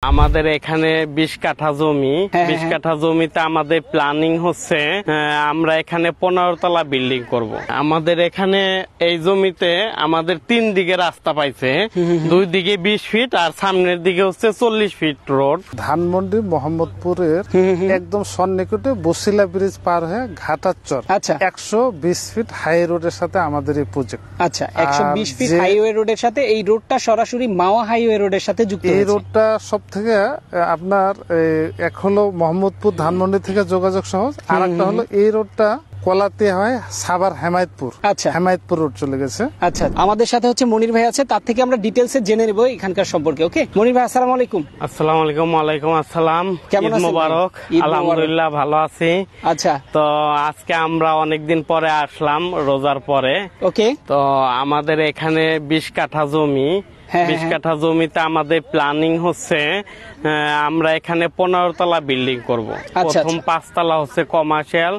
আমাদের এখানে 20 কাঠা জমি, 20 কাঠা জমিতে আমাদের প্ল্যানিং হচ্ছে আমরা এখানে 15 তলা বিল্ডিং করব। আমাদের এখানে এই জমিতে আমাদের 3 দিকে রাস্তা পাইছে, 2 দিকে 20 ফিট আর সামনের দিকে হচ্ছে 40 ফিট রোড। ধানমন্ডি মোহাম্মদপুরের একদম সন্নিকটে বসিলা ব্রিজ পার হয়ে ঘাটাচর। আচ্ছা, 120 ফিট হাই রোডের সাথে আমাদের এই প্রজেক্ট। আচ্ছা, 120 ফিট হাইওয়ে রোডের সাথে এই রোডটা সরাসরি মাওয়া হাইওয়ে রোডের সাথে যুক্ত। এই রোডটা সব থেকে আপনার এক হলো মোহাম্মদপুর ধানমন্ডি থেকে যোগাযোগ সহজ, আর একটা হলো এই রোডটা কলাতে হয় সাভার হেমায়তপুর। আচ্ছা, হেমায়তপুর রোড চলে গেছে। আচ্ছা, আমাদের সাথে হচ্ছে মনির ভাই আছে, তার থেকে আমরা ডিটেইলসে জেনে নেব এখানকার সম্পর্কে। ওকে মনির ভাই, আসসালামু আলাইকুম। আসসালামু আলাইকুম। ওয়ালাইকুম আসসালাম। কেমন আছেন? মোবারক। আলহামদুলিল্লাহ ভালো আছি। আচ্ছা, তো আজকে আমরা অনেকদিন পরে আসলাম রোজার পরে। ওকে, তো আমাদের এখানে 20 কাঠা জমি, 20 কাঠা জমিতে আমাদের প্ল্যানিং হচ্ছে আমরা এখানে 15 তলা বিল্ডিং করব। প্রথম 5 তলা হচ্ছে কমার্শিয়াল,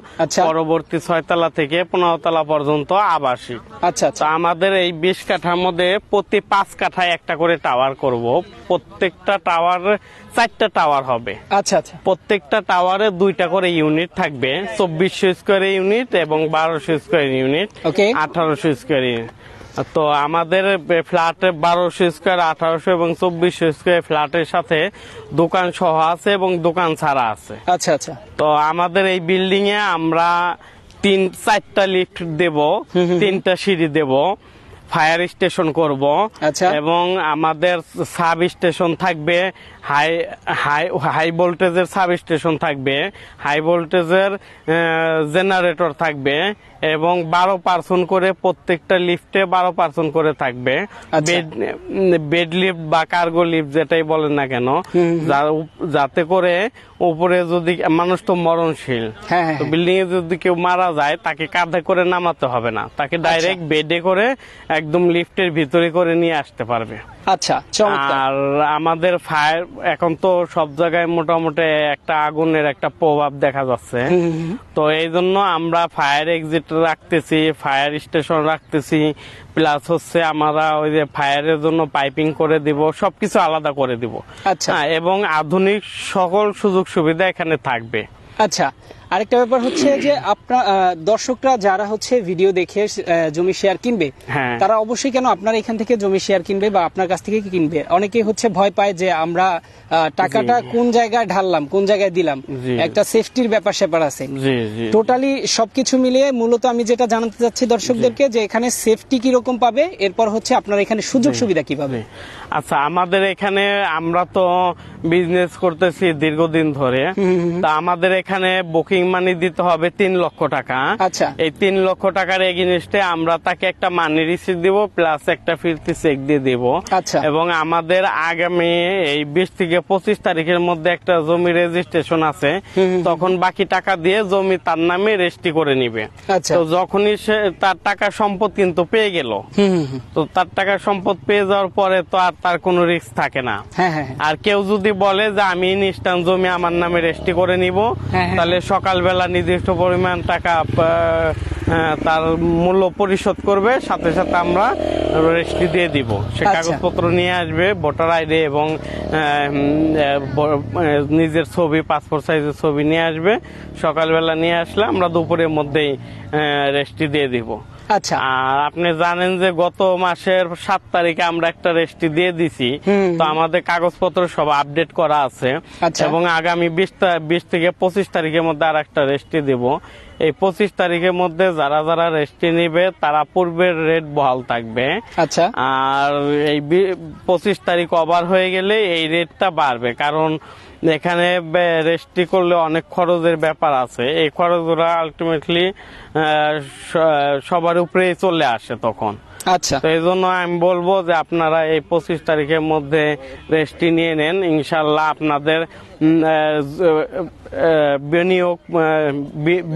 পরবর্তী 6 তলা থেকে 15 তলা পর্যন্ত আবাসিক। আচ্ছা, তো আমাদের এই 20 কাঠার মধ্যে প্রতি 5 কাঠায় একটা করে টাওয়ার করব। প্রত্যেকটা টাওয়ার 4টা টাওয়ার হবে। আচ্ছা, আচ্ছা, প্রত্যেকটা টাওয়ারে 2টা করে ইউনিট থাকবে, 2400 স্কয়ার ইউনিট এবং 1200 স্কয়ার ইউনিট, 1800 স্কয়ার ইউনিট। তো আমাদের ফ্ল্যাট 1200 স্কয়ার, 1800 এবং 2400 স্কয়ার ফ্ল্যাটের সাথে দোকান সহ আছে এবং দোকান ছাড়া আছে। আচ্ছা, আচ্ছা। তো আমাদের এই বিল্ডিং এ আমরা 4টা লিফট দেব, 3টা সিঁড়ি দেব, ফায়ার স্টেশন করব এবং আমাদের সাব স্টেশন থাকবে, হাই ভোল্টেজের সাব স্টেশন থাকবে, হাই ভোল্টেজের জেনারেটর থাকবে এবং 12% করে প্রত্যেকটা লিফটে 12% করে থাকবে। বেড লিফট বা কার্গো লিফট যেটাই বলেন না কেন, যাতে করে উপরে যদি মানুষ তো মরণশীল, তো বিল্ডিং এ যদি কেউ মারা যায় তাকে কাঁধে করে নামাতে হবে না, তাকে ডাইরেক্ট বেডে করে একদম লিফটের ভিতরে করে নিয়ে আসতে পারবে। আচ্ছা, আর আমাদের ফায়ার এখন তো সব জায়গায় মোটামুটি একটা আগুনের একটা প্রভাব দেখা যাচ্ছে, তো এই জন্য আমরা ফায়ার এক্সিট রাখতেছি, ফায়ার স্টেশন রাখতেছি, প্লাস হচ্ছে আমরা ওই যে ফায়ারের জন্য পাইপিং করে দিব, সবকিছু আলাদা করে দিব। আচ্ছা, এবং আধুনিক সকল সুযোগ সুবিধা এখানে থাকবে। আচ্ছা, আরেকটা ব্যাপার হচ্ছে যে আপনার দর্শকরা যারা হচ্ছে ভিডিও দেখে জমি শেয়ার কিনবে, তারা অবশ্যই কেন আপনার এখান থেকে জমি শেয়ার কিনবে বা আপনার কাছ থেকে কিনবে? অনেকেই হচ্ছে ভয় পায় যে আমরা টাকাটা কোন জায়গায় ঢাললাম, কোন জায়গায় দিলাম, একটা সেফটির ব্যাপার স্যাপার আছে। টোটালি সবকিছু মিলিয়ে মূলত আমি যেটা জানাতে চাচ্ছি দর্শকদেরকে যে এখানে সেফটি কিরকম পাবে, এরপর হচ্ছে আপনার এখানে সুযোগ সুবিধা কি পাবে। আচ্ছা, আমাদের এখানে আমরা তো বিজনেস করতেছি দীর্ঘদিন ধরে, তা আমাদের এখানে বুকিং মানি দিতে হবে 3 লক্ষ টাকা। আচ্ছা, এই 3 লক্ষ টাকার এগেইনস্টে আমরা তাকে একটা মানি রিসিট দিব, প্লাস একটা ফিরতি চেক দিয়ে দিব। আচ্ছা, এবং আমাদের আগামী এই 20 থেকে 25 তারিখের মধ্যে একটা জমি রেজিস্ট্রেশন আছে, তখন বাকি টাকা দিয়ে জমি তার নামে রেজিস্ট্রি করে নিবে। তো যখনই সে তার টাকা সম্পদ কিন্তু পেয়ে গেল, তো তার টাকা সম্পদ পেয়ে যাওয়ার পরে তো আর তার কোনো রিস্ক থাকে না। আর কেউ যদি বলে যে আমি ইনস্ট্যান্ট জমি আমার নামে রেজিস্ট্রি করে নিব, তাহলে সকালবেলা নির্দিষ্ট পরিমাণ টাকা তার মূল্য পরিশোধ করবে, সাথে সাথে আমরা রেজিস্ট্রি দিয়ে দিব। সে কাগজপত্র নিয়ে আসবে, ভোটার আইডি এবং নিজের ছবি, পাসপোর্ট সাইজের ছবি নিয়ে আসবে। সকালবেলা নিয়ে আসলে আমরা দুপুরের মধ্যেই রেজিস্ট্রি দিয়ে দিব। আচ্ছা, আর আপনি জানেন যে গত মাসের 7 তারিখে আমরা একটা রেজিস্ট্রি দিয়ে দিছি, তো আমাদের কাগজপত্র সব আপডেট করা আছে এবং আগামী 20 থেকে 25 তারিখের মধ্যে আর একটা রেজিস্ট্রি দিব। এই 25 তারিখের মধ্যে যারা যারা রেজিস্ট্রি নিবে তারা পূর্বের রেট বহাল থাকবে। আচ্ছা, আর এই 25 তারিখ ওভার হয়ে গেলে এই রেটটা বাড়বে, কারণ এখানে রেজিস্ট্রি করলে অনেক খরচের ব্যাপার আছে, এই খরচগুলো আলটিমেটলি সবার উপরেই চলে আসে তখন। আচ্ছা, তো এই জন্য আমি বলবো যে আপনারা এই 25 তারিখের মধ্যে রেজিস্ট্রি নিয়ে নেন, ইনশাল্লাহ আপনাদের বিনিয়োগ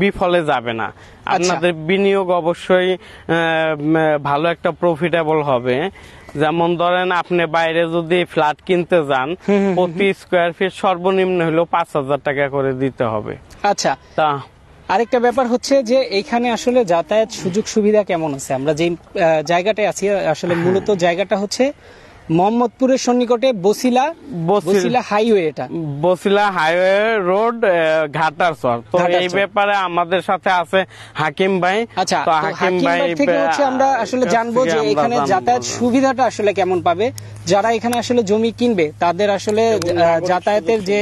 বিফলে যাবে না। আপনাদের বিনিয়োগ অবশ্যই ভালো একটা প্রফিটেবল হবে। যেমন ধরেন আপনি বাইরে যদি ফ্ল্যাট কিনতে যান, প্রতি স্কয়ার ফিট সর্বনিম্ন হলেও 5,000 টাকা করে দিতে হবে। আচ্ছা, তা আরেকটা ব্যাপার হচ্ছে যে এইখানে আসলে যাতায়াত সুযোগ সুবিধা কেমন আছে? আমরা যে জায়গাটায় আছি আসলে মূলত জায়গাটা হচ্ছে মোহাম্মদপুরের সন্নিকটে বসিলা হাইওয়ে, এটা বসিলা হাইওয়ে রোড, ঘাটার চর। তো এই ব্যাপারে আমাদের সাথে আছে হাকিম ভাই। আচ্ছা, তো হাকিম ভাই থেকে হচ্ছে আমরা আসলে জানবো যে এখানে যাতায়াত সুবিধাটা আসলে কেমন পাবে, যারা এখানে আসলে জমি কিনবে তাদের আসলে যাতায়াতের যে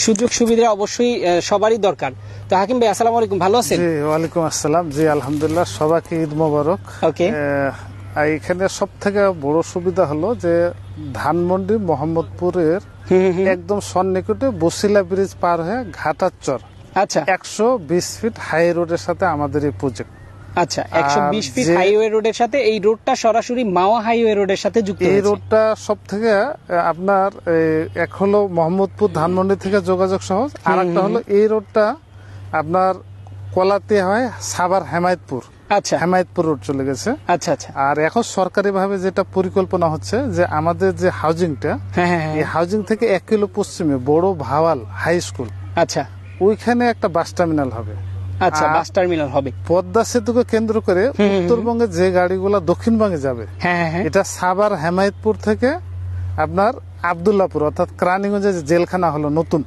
সুযোগ সুবিধা অবশ্যই সবারই দরকার। তো হাকিম ভাই আসসালামু আলাইকুম, ভালো আছেন? জি ওয়ালাইকুম আসসালাম। জি আলহামদুলিল্লাহ, সবাইকে ঈদ মোবারক। ওকে। এখানে সব থেকে বড় সুবিধা হলো যে ধানমন্ডি মোহাম্মদপুরের একদম সন্নিকটে বসিলা ব্রিজ পার হয়ে ঘাটার চর। আচ্ছা, 120 ফিট হাই রোডের সাথে আমাদের এই প্রজেক্ট। আচ্ছা, 120 ফিট হাইওয়ে রোডের সাথে এই রোডটা সরাসরি মাওয়া হাইওয়ে রোডের সাথে যুক্ত। এই রোডটা সব থেকে আপনার এক হলো মোহাম্মদপুর ধানমন্ডি থেকে যোগাযোগ সহজ, আর একটা হলো এই রোডটা আপনার কলাতিয়া হয় সাভার হেমায়তপুর। আচ্ছা, হেমায়তপুর রোড চলে গেছে। আচ্ছা আচ্ছা। আর এখন সরকারি ভাবে যেটা পরিকল্পনা হচ্ছে যে আমাদের যে হাউজিংটা, এই হাউজিং থেকে 1 কিলো পশ্চিমে বড় ভাওয়াল হাই স্কুল, আচ্ছা, ওইখানে একটা বাস টার্মিনাল হবে। আচ্ছা, বাস টার্মিনাল হবে। পদ্মা সেতুকে কেন্দ্র করে উত্তরবঙ্গে যে গাড়িগুলো দক্ষিণবঙ্গে যাবে, এটা সাভার হেমায়তপুর থেকে আপনার আব্দুল্লাহপুর অর্থাৎ ক্রানীগঞ্জে যে জেলখানা হলো নতুন,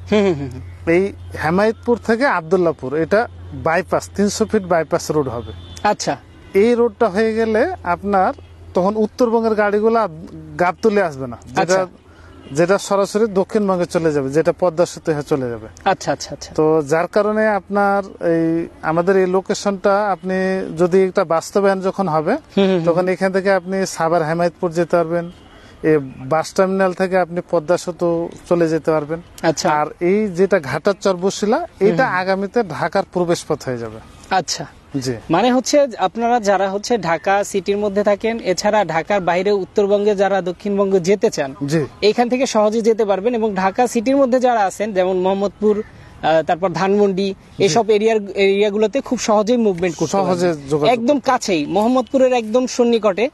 এই হেমায়তপুর থেকে আব্দুল্লাহপুর এটা বাইপাস 300 ফিট বাইপাস রোড হবে। আচ্ছা, এই রোডটা হয়ে গেলে আপনার তখন উত্তরবঙ্গের গাড়িগুলা গাবতলী আসবে না, যেটা সরাসরি দক্ষিণবঙ্গে চলে যাবে, যেটা পদ্মা সেতু হয়ে চলে যাবে। আচ্ছা আচ্ছা আচ্ছা। তো যার কারণে আপনার এই আমাদের এই লোকেশনটা আপনি যদি একটা বাস্তবায়ন যখন হবে তখন এখান থেকে আপনি সাভার হেমায়তপুর যেতে পারবেন, এই বাস টার্মিনাল থেকে আপনি পদ্মা সেতু চলে যেতে পারবেন। আচ্ছা, আর এই যেটা ঘাটার চর বসিলা, এটা আগামীতে ঢাকার প্রবেশ পথ হয়ে যাবে। আচ্ছা, জি, মানে হচ্ছে আপনারা যারা হচ্ছে ঢাকা সিটির মধ্যে থাকেন, এছাড়া ঢাকার বাইরে উত্তরবঙ্গে যারা দক্ষিণবঙ্গে যেতে চান, জি, এইখান থেকে সহজে যেতে পারবেন। এবং ঢাকা সিটির মধ্যে যারা আছেন যেমন মোহাম্মদপুর, তারপর ধানমন্ডি, এসব এরিয়াগুলোতে খুব সহজেই মুভমেন্ট করতে পারবেন। একদম কাছেই, মোহাম্মদপুরের একদম সন্নিকটে।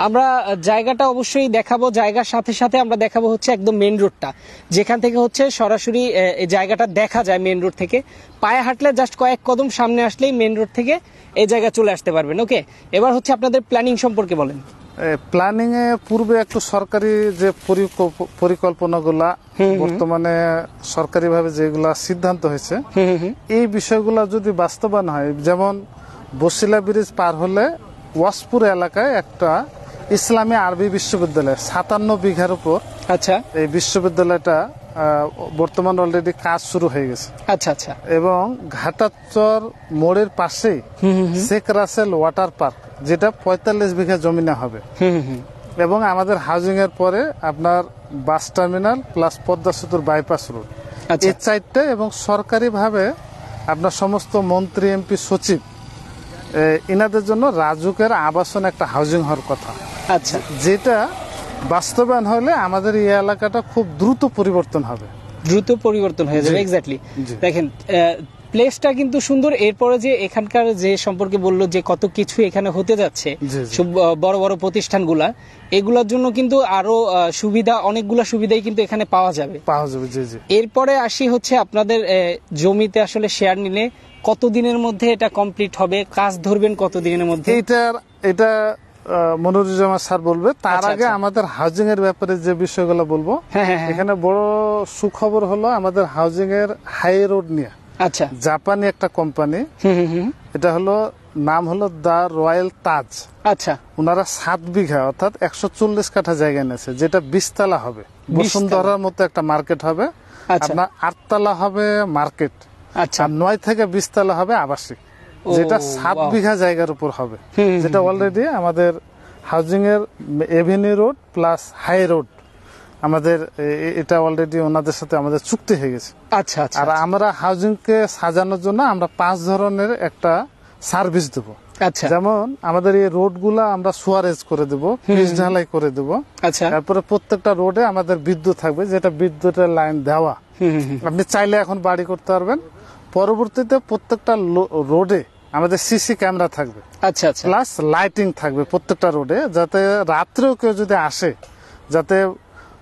আমরা জায়গাটা অবশ্যই দেখাবো, জায়গার সাথে সাথে আমরা দেখাবো হচ্ছে একদম মেন রোডটা, যেখান থেকে হচ্ছে সরাসরি এই জায়গাটা দেখা যায়। মেন রোড থেকে পায়ে হাঁটলে জাস্ট কয়েক কদম সামনে আসলেই মেন রোড থেকে এই জায়গায় চলে আসতে পারবেন। ওকে, এবার হচ্ছে আপনাদের প্ল্যানিং সম্পর্কে বলেন। প্ল্যানিং এ পূর্বে একটু সরকারি যে পরিকল্পনাগুলা বর্তমানে সরকারি ভাবে যেগুলা সিদ্ধান্ত হয়েছে, এই বিষয়গুলা যদি বাস্তবায়ন হয়, যেমন বসিলা ব্রিজ পার হলে ওয়াসপুর এলাকায় একটা ইসলামী আরবি বিশ্ববিদ্যালয় 57 বিঘার উপর। আচ্ছা, এই বিশ্ববিদ্যালয়টা বর্তমান অলরেডি কাজ শুরু হয়ে গেছে। আচ্ছা আচ্ছা। এবং ঘাটাচর মোড়ের পাশেই শেখ রাসেল ওয়াটার পার্ক, যেটা 45 বিঘা জমিনে হবে। এবং আমাদের হাউজিং এর পরে আপনার বাস টার্মিনাল প্লাস পদ্মা সেতুর বাইপাস রোড, এই চারটে। এবং সরকারি ভাবে আপনার সমস্ত মন্ত্রী, এমপি, সচিব ইনাদের জন্য রাজুকের আবাসন একটা হাউজিং হওয়ার কথা। আচ্ছা, যেটা বাস্তবায়ন হলে আমাদের এই এলাকাটা খুব দ্রুত পরিবর্তন হবে, দ্রুত পরিবর্তন হয়ে যাবে। এক্স্যাক্টলি। দেখেন প্লেসটা কিন্তু সুন্দর। এরপরে যে এখানকার যে সম্পর্কে বললো যে কত কিছু এখানে হতে যাচ্ছে, সব বড় বড় প্রতিষ্ঠানগুলা, এগুলোর জন্য কিন্তু আরো সুবিধা, অনেকগুলা সুবিধাই কিন্তু এখানে পাওয়া যাবে। জি জি। এরপরে আসি হচ্ছে আপনাদের জমিতে আসলে শেয়ার নিলে কতদিনের মধ্যে এটা কমপ্লিট হবে, কাজ ধরবেন কতদিনের মধ্যে? এটা মনিরুজ্জামান স্যার বলবে। তার আগে আমাদের হাউজিং এর ব্যাপারে যে বিষয়গুলো বলবো, এখানে বড় সুখবর হলো আমাদের হাউজিং এর হাই রোড নিয়ে। আচ্ছা, জাপানি একটা কোম্পানি, এটা হলো নাম হলো দা রয়্যাল তাজ। আচ্ছা, ওনারা 7 বিঘা অর্থাৎ 140 কাঠা জায়গা নিয়েছে, যেটা 20 তলা হবে, বসুন্ধরার মতো একটা মার্কেট হবে। আপনার 8 তলা হবে মার্কেট, আচ্ছা, 9 থেকে 20 তলা হবে আবাসিক, যেটা 7 বিঘা জায়গার উপর হবে। যেটা অলরেডি আমাদের হাউজিং এর avenue road plus high road, আমাদের এটা অলরেডি ওনাদের সাথে আমাদের চুক্তি হয়ে গেছে। আচ্ছা আচ্ছা। আর আমরা হাউজিং কে সাজানোর জন্য আমরা 5 ধরনের একটা সার্ভিস দেবো। আচ্ছা, যেমন আমাদের এই রোড গুলা আমরা সুয়ারেজ করে দেবো, পিচ ঢালাই করে দেবো। আচ্ছা, তারপরে প্রত্যেকটা রোডে আমাদের বিদ্যুৎ থাকবে, যেটা বিদ্যুতের লাইন দেওয়া। আপনি চাইলে এখন বাড়ি করতে পারবেন। পরবর্তীতে প্রত্যেকটা রোডে আমাদের সিসি ক্যামেরা থাকবে। আচ্ছা আচ্ছা। প্লাস লাইটিং থাকবে প্রত্যেকটা রোডে, যাতে রাত্রেও কেউ যদি আসে যাতে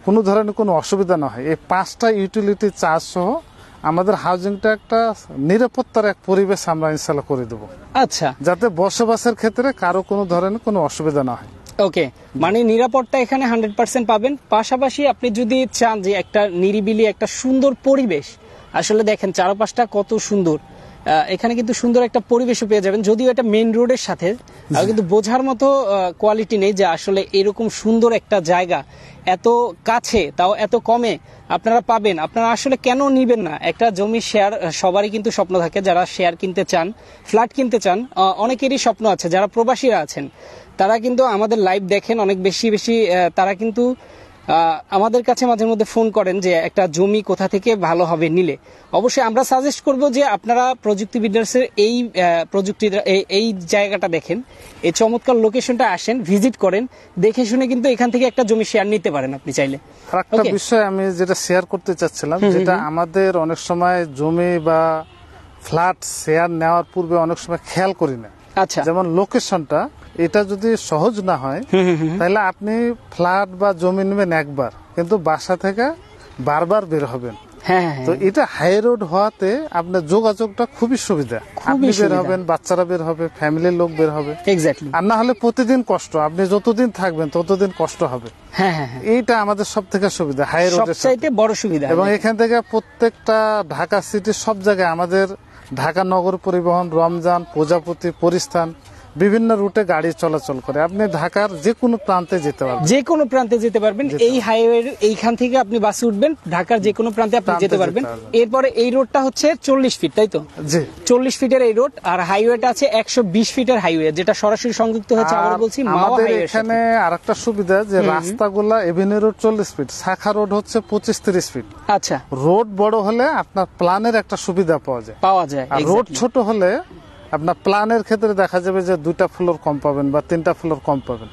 কোনো ধরনের কোনো অসুবিধা না হয়। এই 5টা ইউটিলিটি চার্জ সহ আমাদের হাউজিংটা একটা নিরাপত্তার এক পরিবেশ আমরা ইনশাল্লাহ করে দেবো। আচ্ছা, যাতে বসবাসের ক্ষেত্রে কারো কোনো ধরনের কোনো অসুবিধা না হয়। ওকে, মানে নিরাপত্তা এখানে 100% পাবেন। পাশাপাশি আপনি যদি চান যে একটা নিরিবিলি একটা সুন্দর পরিবেশ, আসলে দেখেন চারপাশটা কত সুন্দর, এখানে কিন্তু সুন্দর একটা পরিবেশও পেয়ে যাবেন। যদিও এটা মেইন রোডের সাথে, কিন্তু বোঝার মতো কোয়ালিটি নেই যে আসলে এরকম সুন্দর একটা জায়গা এত কাছে, তাও এত কমে আপনারা পাবেন। আপনারা আসলে কেন নিবেন না? একটা জমি শেয়ার সবারই কিন্তু স্বপ্ন থাকে, যারা শেয়ার কিনতে চান, ফ্ল্যাট কিনতে চান, অনেকেরই স্বপ্ন আছে। যারা প্রবাসীরা আছেন তারা কিন্তু আমাদের লাইভ দেখেন অনেক বেশি বেশি, তারা কিন্তু আমাদের কাছে মাঝে মধ্যে ফোন করেন যে একটা জমি কোথা থেকে ভালো হবে নিলে। অবশ্যই আমরা সাজেস্ট করব যে আপনারা প্রযুক্তি বিল্ডার্সের এই এই জায়গাটা দেখেন, এই চমৎকার লোকেশনটা আসেন, ভিজিট করেন, দেখে শুনে কিন্তু এখান থেকে একটা জমি শেয়ার নিতে পারেন আপনি চাইলে। আরেকটা বিষয় আমি যেটা শেয়ার করতে চাচ্ছিলাম, যেটা আমাদের অনেক সময় জমি বা ফ্ল্যাট শেয়ার নেওয়ার পূর্বে অনেক সময় খেয়াল করি না। আচ্ছা, যেমন লোকেশনটা, এটা যদি সহজ না হয় তাহলে আপনি ফ্ল্যাট বা জমি নেবেন একবার, কিন্তু বাসা থেকে বারবার বের হবেন। তো এটা হাই রোড হওয়াতে আপনার যোগাযোগটা খুবই সুবিধা, আপনি বের হবেন, বাচ্চারা বের হবে, ফ্যামিলির লোক বের হবে। এক্স্যাক্টলি। আর না হলে প্রতিদিন কষ্ট, আপনি যতদিন থাকবেন ততদিন কষ্ট হবে। এইটা আমাদের সব থেকে সুবিধা, হাই রোডের সবচাইতে বড় সুবিধা। এবং এখান থেকে প্রত্যেকটা ঢাকা সিটির সব জায়গায় আমাদের ঢাকা নগর পরিবহন, রমজান, প্রজাপতি, পরিস্থান বিভিন্ন রুটে গাড়ি চলাচল করে। আপনি ঢাকার যে কোনো প্রান্তে যেতে পারবেন, যে কোনো প্রান্তে যেতে পারবেন। এই হাইওয়ের এইখান থেকে আপনি বাসে উঠবেন, ঢাকার যে কোনো প্রান্তে আপনি যেতে পারবেন। এরপরে এই রোডটা হচ্ছে 40 ফিট, তাই তো? জি, 40 ফিটের এই রোড। আর হাইওয়েটা আছে 120 ফিটের হাইওয়ে, যেটা সরাসরি সংযুক্ত হচ্ছে, আবার বলছি, আমাদের এখানে আরেকটা সুবিধা যে রাস্তাগুলা এভিনিউ রোড 40 ফিট, শাখা রোড হচ্ছে 25-30 ফিট। আচ্ছা, রোড বড় হলে আপনার প্ল্যানের একটা সুবিধা পাওয়া যায়। আর রোড ছোট হলে আপনার প্ল্যানের ক্ষেত্রে দেখা যাবে যে 2টা ফ্লোর কম পাবেন বা 3টা ফ্লোর কম পাবেন।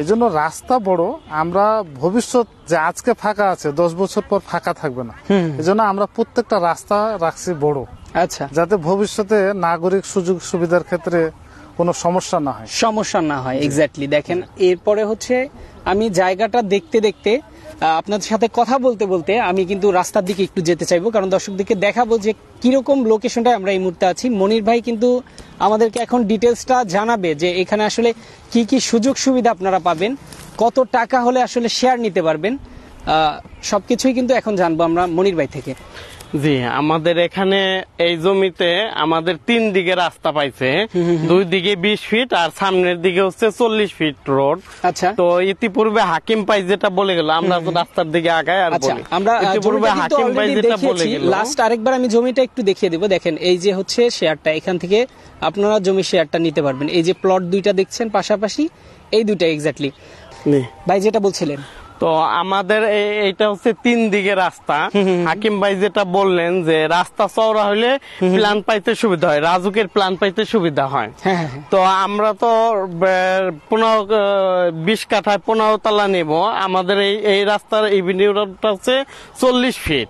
এই জন্য রাস্তা বড়, আমরা ভবিষ্যৎ যে আজকে ফাঁকা আছে 10 বছর পর ফাঁকা থাকবে না, এই জন্য আমরা প্রত্যেকটা রাস্তা রাখছি বড়। আচ্ছা, যাতে ভবিষ্যতে নাগরিক সুযোগ সুবিধার ক্ষেত্রে কোনো সমস্যা না হয়। এক্স্যাক্টলি। দেখেন, এরপরে হচ্ছে আমি জায়গাটা দেখতে দেখতে, আপনাদের সাথে কথা বলতে বলতে আমি কিন্তু রাস্তার দিকে একটু যেতে চাইবো, কারণ দর্শকদেরকে দেখাবো যে কিরকম লোকেশনটা আমরা এই মুহূর্তে আছি। মনির ভাই কিন্তু আমাদেরকে এখন ডিটেলসটা জানাবে যে এখানে আসলে কি কি সুযোগ সুবিধা আপনারা পাবেন, কত টাকা হলে আসলে শেয়ার নিতে পারবেন, সবকিছুই কিন্তু এখন জানবো আমরা মনির ভাই থেকে। জি, আমাদের এখানে এই জমিতে আমাদের 3 দিকে রাস্তা পাইছে, 2 দিকে 20 ফিট আর সামনের দিকে হচ্ছে 40 ফিট রোড। আচ্ছা, তো ইতিপূর্বে হাকিম পাই যেটা বলে গেল, আমরা তো রাস্তার দিকে আগায় আর বলি। আমরা ইতিপূর্বে হাকিম পাই যেটা বলে গেল, লাস্ট আরেকবার আমি জমিটা একটু দেখিয়ে দেব। দেখেন, এই যে হচ্ছে শেয়ারটা, এখান থেকে আপনারা জমি শেয়ারটা নিতে পারবেন। এই যে প্লট দুইটা দেখছেন পাশাপাশি, এই দুইটা এক্স্যাক্টলি ভাই যেটা বলছিলেন। তো আমাদের এইটা হচ্ছে 3 দিকে রাস্তা। হাকিম ভাই যেটা বললেন যে রাস্তা চওড়া হলে প্ল্যান পাইতে সুবিধা হয়, রাজুকের প্ল্যান পাইতে সুবিধা হয়। তো আমরা তো 20 কাঠায় 15 তলা নেব। আমাদের এই রাস্তার এভিনিউ রোডটা হচ্ছে 40 ফিট,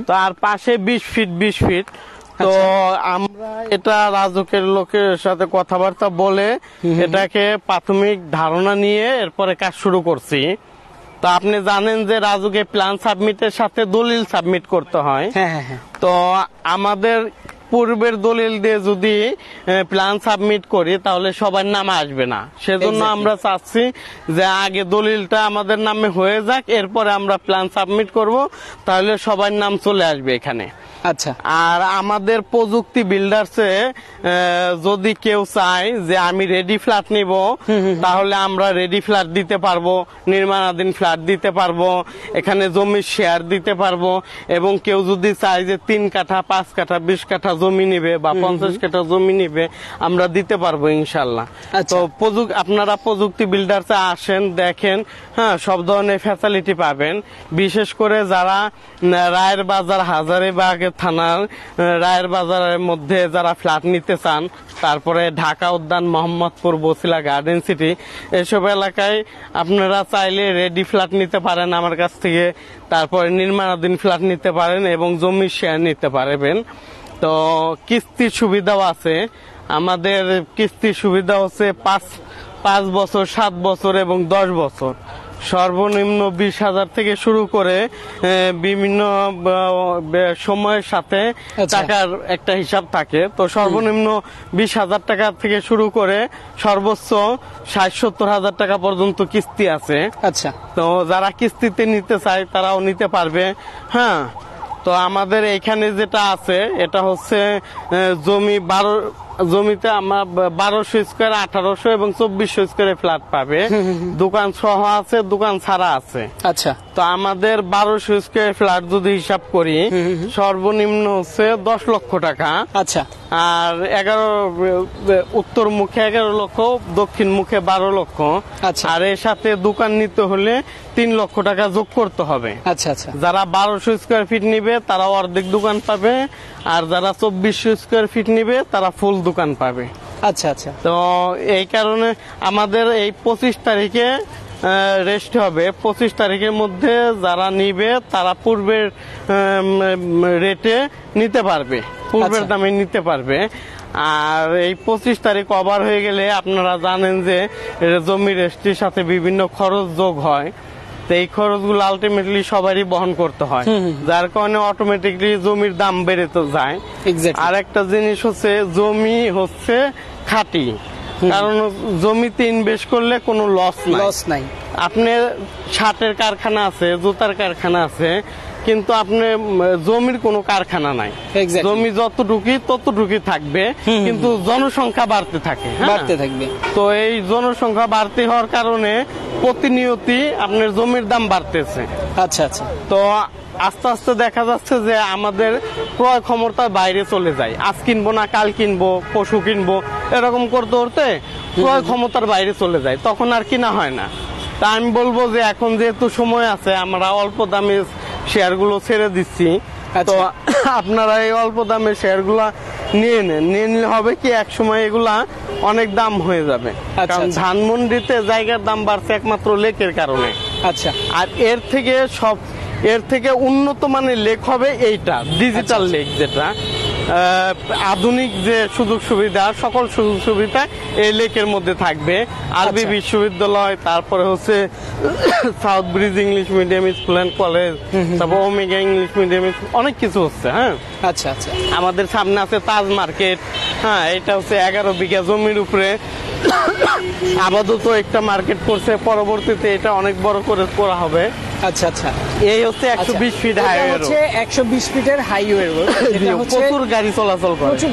তো আর পাশে 20 ফিট। তো আমরা এটা রাজুকের লোকের সাথে কথাবার্তা বলে এটাকে প্রাথমিক ধারণা নিয়ে এরপরে কাজ শুরু করছি। তো আপনি জানেন যে রাজুকে প্ল্যান সাবমিটের সাথে দলিল সাবমিট করতে হয়। তো আমাদের পূর্বের দলিল দিয়ে যদি প্ল্যান সাবমিট করি তাহলে সবার নামে আসবে না, সেজন্য আমরা চাচ্ছি যে আগে দলিলটা আমাদের নামে হয়ে যাক, এরপরে আমরা প্ল্যান সাবমিট করব, তাহলে সবার নাম চলে আসবে এখানে। আচ্ছা, আর আমাদের প্রযুক্তি বিল্ডার্সে যদি কেউ চায় যে আমি রেডি ফ্ল্যাট নিব, তাহলে আমরা রেডি ফ্ল্যাট দিতে পারবো, নির্মাণাধীন ফ্ল্যাট দিতে পারবো, এখানে জমির শেয়ার দিতে পারবো। এবং কেউ যদি চায় যে 3 কাঠা 5 কাঠা 20 কাঠা জমি নিবে বা 50 কাঠা জমি নিবে, আমরা দিতে পারবো ইনশাল্লাহ। তো আপনারা প্রযুক্তি বিল্ডার্সে আসেন, দেখেন, হ্যাঁ, সব ধরনের ফ্যাসিলিটি পাবেন। বিশেষ করে যারা রায়ের বাজার, হাজারীবাগ থানার রায়ের বাজারের মধ্যে যারা ফ্ল্যাট নিতে চান, তারপরে ঢাকা উদ্যান, মোহাম্মদপুর, বছিলা, গার্ডেন সিটি, এসব এলাকায় আপনারা চাইলে রেডি ফ্ল্যাট নিতে পারেন আমার কাছ থেকে, তারপরে নির্মাণাধীন ফ্ল্যাট নিতে পারেন এবং জমির শেয়ার নিতে পারবেন। তো কিস্তির সুবিধাও আছে। আমাদের কিস্তির সুবিধা হচ্ছে 5 বছর, 7 বছর এবং 10 বছর সর্বনিম্ন 20,000 থেকে শুরু করে বিভিন্ন সময়ের সাথে টাকার একটা হিসাব থাকে। তো সর্বনিম্ন 20,000 টাকা থেকে শুরু করে সর্বোচ্চ 60-70,000 টাকা পর্যন্ত কিস্তি আছে। আচ্ছা, তো যারা কিস্তিতে নিতে চায় তারাও নিতে পারবে। হ্যাঁ, তো আমাদের এখানে যেটা আছে এটা হচ্ছে জমিতে আমার 1200 স্কোয়ার, 1800 এবং 2400 স্কোয়ারে ফ্ল্যাট পাবে। দোকান সহ আছে, দোকান ছাড়া আছে। আচ্ছা, তো আমাদের 1200 স্কোয়ার ফ্ল্যাট যদি হিসাব করি সর্বনিম্ন হচ্ছে 10 লক্ষ টাকা। আচ্ছা, আর উত্তর মুখে 11 লক্ষ, দক্ষিণ মুখে 12 লক্ষ। আচ্ছা, আর এর সাথে দোকান নিতে হলে 3 লক্ষ টাকা যোগ করতে হবে। আচ্ছা আচ্ছা। যারা 1200 স্কোয়ার ফিট নিবে তারা অর্ধেক দোকান পাবে, আর যারা 2400 স্কোয়ার ফিট নিবে তারা ফুল দোকান পাবে। আচ্ছা আচ্ছা। তো এই কারণে আমাদের এই 25 তারিখে রেস্ট হবে। 25 তারিখের মধ্যে যারা নিবে তারা পূর্বের রেটে নিতে পারবে, পূর্বের দামে নিতে পারবে। আর এই 25 তারিখ ওভার হয়ে গেলে আপনারা জানেন যে জমি রেস্ট্রির সাথে বিভিন্ন খরচ যোগ হয়। তো এই খরচগুলো আলটিমেটলি সবারই বহন করতে হয়, যার কারণে অটোমেটিকলি জমির দাম বেড়ে তো যায়। আর একটা জিনিস হচ্ছে জমি হচ্ছে খাঁটি, কারণ জমিতে ইনভেস্ট করলে কোনো লস নাই। আপনার শার্টের কারখানা আছে, জুতার কারখানা আছে, কিন্তু আপনি জমির কোনো কারখানা নাই। জমি যতটুকুই ততটুকুই থাকবে, কিন্তু জনসংখ্যা বাড়তে থাকে। তো এই জনসংখ্যা বাড়তে হওয়ার কারণে প্রতিনিয়তই আপনার জমির দাম বাড়তেছে। আচ্ছা আচ্ছা। তো আস্তে আস্তে দেখা যাচ্ছে যে আমাদের ক্রয় ক্ষমতার বাইরে চলে যায়। আজ কিনবো না কাল কিনবো, পশু কিনবো, এরকম করতে করতে ক্রয় ক্ষমতার বাইরে চলে যায়, তখন আর কিনা হয় না। তা আমি বলবো যে এখন যেহেতু সময় আছে, আমরা অল্প দামে শেয়ারগুলো ছেড়ে দিচ্ছি। তো আপনারা এই অল্প দামে শেয়ারগুলা নিয়ে নেন, নিয়ে নিলে হবে কি এক সময় এগুলা অনেক দাম হয়ে যাবে। কারণ ধানমন্ডিতে জায়গার দাম বাড়ছে একমাত্র লেকের কারণে। আচ্ছা, আর এর থেকে উন্নত মানের লেক হবে এইটা ডিজিটাল লেক, যেটা আধুনিক যে সুযোগ সুবিধা, সকল সুযোগ সুবিধা এই লেকের মধ্যে থাকবে। আরবি বিশ্ববিদ্যালয়, তারপরে হচ্ছে south bridge English medium school and college, তারপর ওমেগা ইংলিশ মিডিয়াম, অনেক কিছু হচ্ছে। হ্যাঁ, আচ্ছা আচ্ছা। আমাদের সামনে আছে তাজ মার্কেট। হ্যাঁ, এটা হচ্ছে 11 বিঘা জমির উপরে আপাতত একটা মার্কেট করছে, পরবর্তীতে এটা অনেক বড় করে করা হবে। আচ্ছা আচ্ছা। এই হচ্ছে 120 ফিট হাইওয়ে রোড, 120 ফিটের হাইওয়ে রোড, প্রচুর গাড়ি চলাচল করে, প্রচুর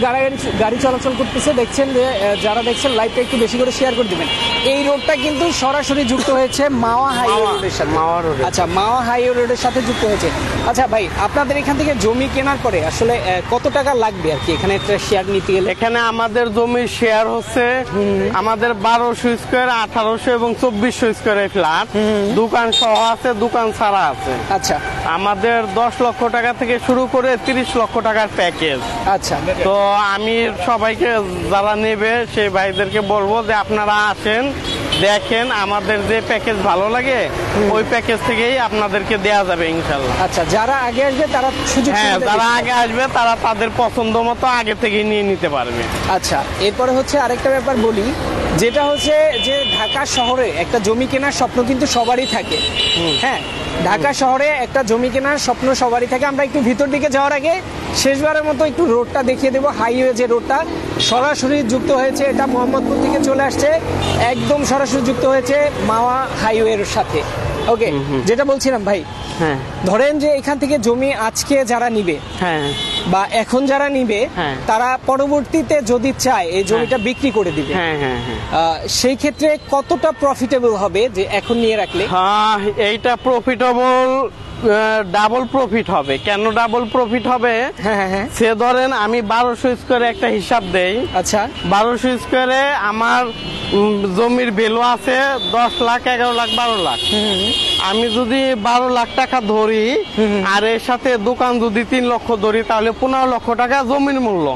গাড়ি চলাচল করতেছে। দেখছেন যে যারা দেখছেন লাইভটা একটু বেশি করে শেয়ার করে দিবেন। এই রোডটা কিন্তু সরাসরি যুক্ত হয়েছে মাওয়া হাইওয়ে রোডের সাথে। আচ্ছা, মাওয়া হাইওয়ে রোডের সাথে যুক্ত হয়েছে। আচ্ছা ভাই, আপনাদের এখান থেকে জমি কেনার পরে আসলে কত টাকা লাগবে আর কি এখানে একটা শেয়ার নিতে গেলে? এখানে আমাদের জমির শেয়ার হচ্ছে আমাদের 1200 স্কোয়ার, 1800 এবং 2400 স্কোয়ারের ফ্ল্যাট, দোকান সহ আছে, দোকান ছাড়া আছে। আচ্ছা, আমাদের 10 লক্ষ টাকা থেকে শুরু করে 30 লক্ষ টাকার প্যাকেজ। আচ্ছা, তো আমি সবাইকে যারা নেবে সেই ভাইদেরকে বলবো যে আপনারা আসেন, দেখেন, আমাদের যে প্যাকেজ ভালো লাগে ওই প্যাকেজ থেকেই আপনাদেরকে দেয়া যাবে ইনশাল্লাহ। আচ্ছা, যারা আগে আসবে তারা সুযোগ, যারা আগে আসবে তারা তাদের পছন্দ মতো আগে থেকে নিয়ে নিতে পারবে। আচ্ছা, এরপরে হচ্ছে আরেকটা ব্যাপার বলি, যেটা হচ্ছে যে ঢাকা শহরে একটা জমি কেনার স্বপ্ন কিন্তু সবারই থাকে। হ্যাঁ, ঢাকা শহরে একটা জমি কেনার স্বপ্ন সবারই থাকে। আমরা একটু ভিতর দিকে যাওয়ার আগে শেষবারের মতো একটু রোডটা দেখিয়ে দেবো। হাইওয়ে যে রোডটা সরাসরি যুক্ত হয়েছে, এটা মোহাম্মদপুর থেকে চলে আসছে, একদম সরাসরি যুক্ত হয়েছে মাওয়া হাইওয়ের সাথে। ওকে, যেটা বলছিলাম ভাই, ধরেন যে এখান থেকে জমি আজকে যারা নিবে, বা এখন যারা নিবে, তারা পরবর্তীতে যদি চায় এই জমিটা বিক্রি করে দিবে, সেই ক্ষেত্রে কতটা প্রফিটেবল হবে যে এখন নিয়ে রাখলে? এইটা প্রফিটেবল, ডাবল প্রফিট হবে। কেন ডাবল প্রফিট হবে? সে ধরেন আমি 1200 স্কোয়ারে একটা হিসাব দেই। আচ্ছা, 1200 স্কোয়ারে আমার জমির ভ্যালু আছে 10 লাখ, 11 লাখ, 12 লাখ। আমি যদি 12 লাখ টাকা ধরি আর এর সাথে দোকান যদি 3 লক্ষ ধরি, তাহলে 15 লক্ষ টাকা জমির মূল্য।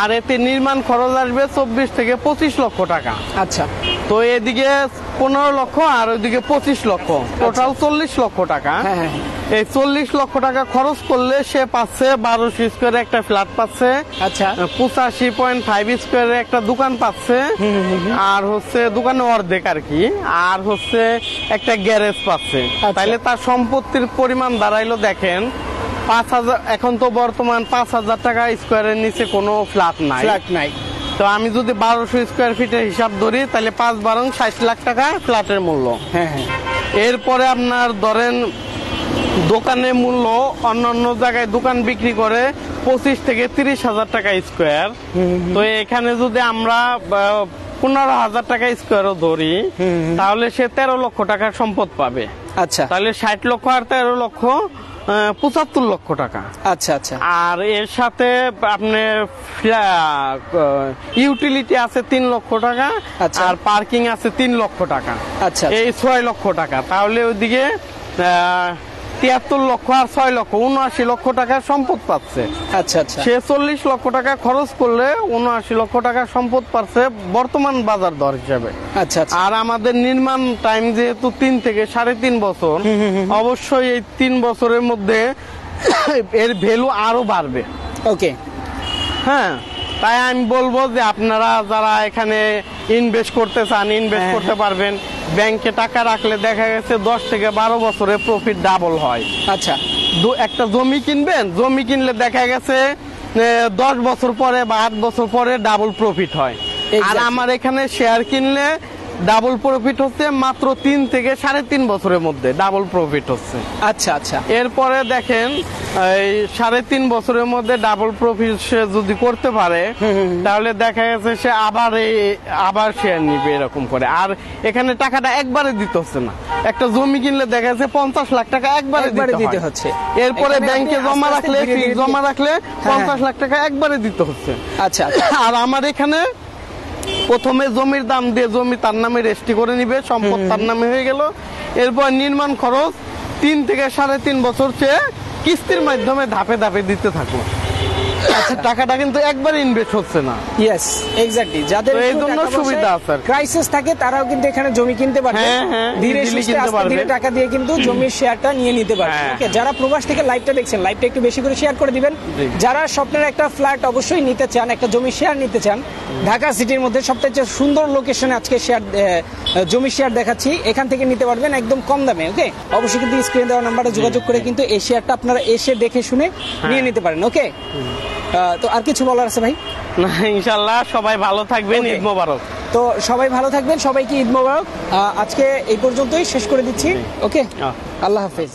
আর এতে নির্মাণ খরচ আসবে 24 থেকে 25 লক্ষ টাকা। আচ্ছা, তো এদিকে 15 লক্ষ আর ওইদিকে 25 লক্ষ, টোটাল 40 লক্ষ টাকা। এই 40 লক্ষ টাকা খরচ করলে সে পাচ্ছে 1200 স্কোয়ারে একটা ফ্ল্যাট পাচ্ছে, আচ্ছা 85.5 স্কোয়ারে একটা দোকান পাচ্ছে, আর হচ্ছে দোকানে অর্ধেক আর কি, আর হচ্ছে একটা গ্যারেজ পাচ্ছে। তাইলে তার সম্পত্তির পরিমাণ দাঁড়াইলো দেখেন 5000। এখন তো বর্তমান 5000 টাকা স্কোয়ারের নিচে কোনো ফ্ল্যাট নাই। তো আমি যদি 1200 স্কোয়ার ফিটের হিসাব ধরি তাহলে 5 × 60 লাখ টাকা ফ্ল্যাটের মূল্য। এরপরে আপনার ধরেন দোকানের মূল্য অন্যান্য জায়গায় দোকান বিক্রি করে 25 থেকে 30,000 টাকা স্কোয়ার। তো এখানে যদি আমরা 15,000 টাকা স্কোয়ারও ধরি তাহলে সে 13 লক্ষ টাকার সম্পদ পাবে। আচ্ছা, তাহলে 60 লক্ষ আর 13 লক্ষ 75 লক্ষ টাকা। আচ্ছা আচ্ছা। আর এর সাথে আপনার ইউটিলিটি আছে 3 লক্ষ টাকা, আর পার্কিং আছে 3 লক্ষ টাকা। আচ্ছা, এই 6 লক্ষ টাকা। তাহলে ওইদিকে 73 লক্ষ আর 6 লক্ষ 79 লক্ষ টাকার সম্পদ পাচ্ছে। আচ্ছা আচ্ছা। সে 40 লক্ষ টাকা খরচ করলে 79 লক্ষ টাকার সম্পদ পাচ্ছে বর্তমান বাজার দর হিসাবে। আচ্ছা আচ্ছা। আর আমাদের নির্মাণ টাইম যেহেতু 3 থেকে 3.5 বছর, অবশ্যই এই 3 বছরের মধ্যে এর ভ্যালু আরো বাড়বে। ওকে, হ্যাঁ, তাই আমি বলবো যে আপনারা যারা এখানে ইনভেস্ট করতে চান ইনভেস্ট করতে পারবেন। ব্যাংকে টাকা রাখলে দেখা গেছে 10 থেকে 12 বছরে প্রফিট ডাবল হয়। আচ্ছা, একটা জমি কিনবেন, জমি কিনলে দেখা গেছে 10 বছর পরে বা 8 বছর পরে ডাবল প্রফিট হয়। আর আমার এখানে শেয়ার কিনলে ডাবল প্রফিট হচ্ছে মাত্র 3 থেকে 3.5 বছরের মধ্যে ডাবল প্রফিট হচ্ছে। আচ্ছা আচ্ছা। এরপরে দেখেন এই 3.5 বছরের মধ্যে ডাবল প্রফিট সে যদি করতে পারে তাহলে দেখা গেছে সে আবার শেয়ার নিবে এরকম করে। আর এখানে টাকাটা একবারে দিতে হচ্ছে না। একটা জমি কিনলে দেখা যাচ্ছে 50 লাখ টাকা একবারে দিতে হচ্ছে। এরপরে ব্যাংকে জমা রাখলে 50 লাখ টাকা একবারে দিতে হচ্ছে। আচ্ছা। আর আমার এখানে প্রথমে জমির দাম দিয়ে জমি তার নামে রেজিস্ট্রি করে নিবে, সম্পদ তার নামে হয়ে গেল। এরপর নির্মাণ খরচ 3 থেকে 3.5 বছর চেয়ে কিস্তির মাধ্যমে ধাপে ধাপে দিতে থাকো। আচ্ছা, টাকাটা কিন্তু একবার ইনভেস্ট হচ্ছে না। Yes, exactly. যাদের এই জন্য সুবিধা আছে, ক্রাইসিস থাকে তারাও কিন্তু এখানে জমি কিনতে পারবে, ধীরে সুস্থে আস্তে ধীরে টাকা দিয়ে কিন্তু জমির শেয়ারটা নিয়ে নিতে পারবে। ওকে, যারা প্রবাস থেকে লাইভটা দেখছেন, লাইভটা একটু বেশি করে শেয়ার করে দিবেন। যারা স্বপ্নের একটা ফ্ল্যাট অবশ্যই নিতে চান, একটা জমি শেয়ার নিতে চান, ঢাকা সিটির মধ্যে সবচেয়ে সুন্দর লোকেশনে আজকে শেয়ার জমি শেয়ার দেখাচ্ছি, এখান থেকে নিতে পারবেন একদম কম দামে। ওকে, অবশ্যই কিন্তু স্ক্রিনে দেওয়া নাম্বারে যোগাযোগ করে কিন্তু এই শেয়ারটা আপনারা এসে দেখে শুনে নিয়ে নিতে পারেন। ওকে, তো আর কিছু বলার আছে ভাই? না, ইনশাআল্লাহ সবাই ভালো থাকবেন। ঈদ মোবারক। তো সবাই ভালো থাকবেন, সবাইকে ঈদ মোবারক। আজকে এই পর্যন্তই শেষ করে দিচ্ছি। ওকে, আল্লাহ হাফেজ।